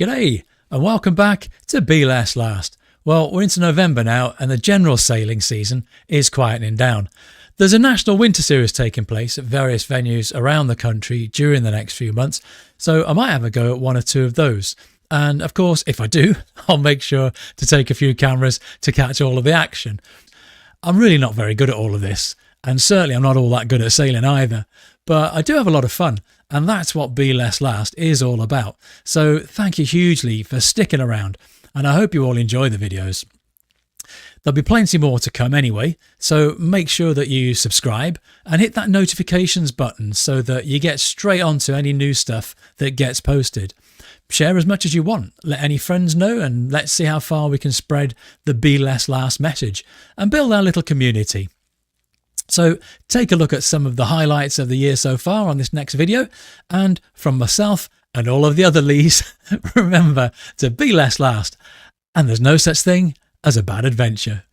G'day and welcome back to Be Less Last. Well, we're into November now and the general sailing season is quietening down. There's a national winter series taking place at various venues around the country during the next few months, so I might have a go at one or two of those. And of course, if I do, I'll make sure to take a few cameras to catch all of the action. I'm really not very good at all of this, and certainly I'm not all that good at sailing either, but I do have a lot of fun, and that's what Be Less Last is all about. So thank you hugely for sticking around, and I hope you all enjoy the videos. There'll be plenty more to come anyway, so make sure that you subscribe and hit that notifications button so that you get straight onto any new stuff that gets posted. Share as much as you want, let any friends know, and let's see how far we can spread the Be Less Last message and build our little community. So take a look at some of the highlights of the year so far on this next video, and from myself and all of the other Lees, remember to be less last, and there's no such thing as a bad adventure.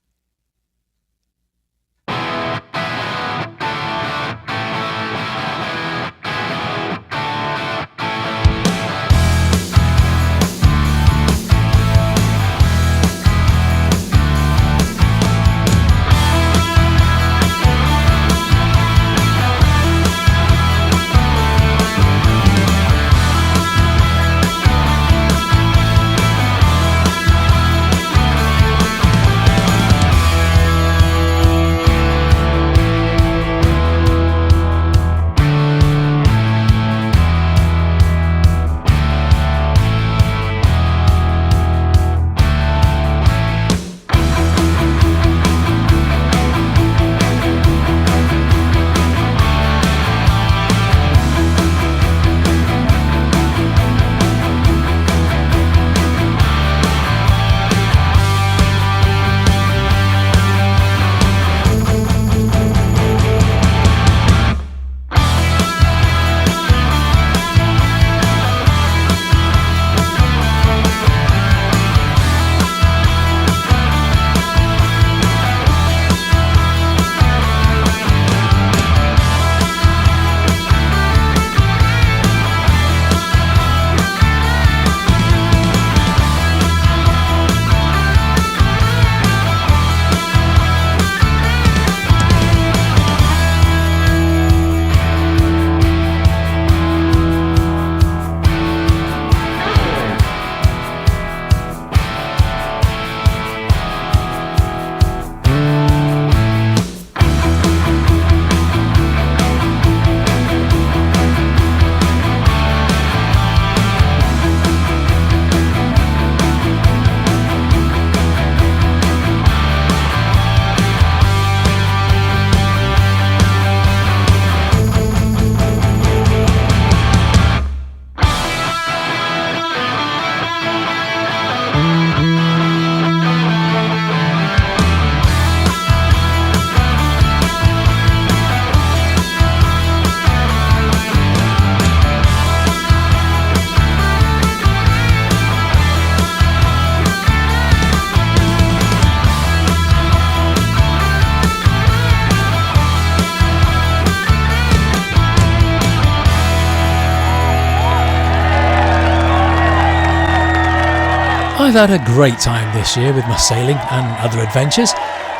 I've had a great time this year with my sailing and other adventures,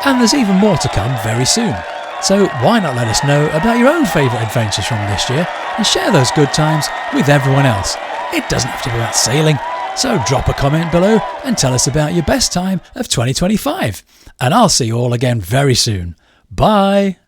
and there's even more to come very soon. So why not let us know about your own favourite adventures from this year and share those good times with everyone else. It doesn't have to be about sailing, so drop a comment below and tell us about your best time of 2025. And I'll see you all again very soon. Bye!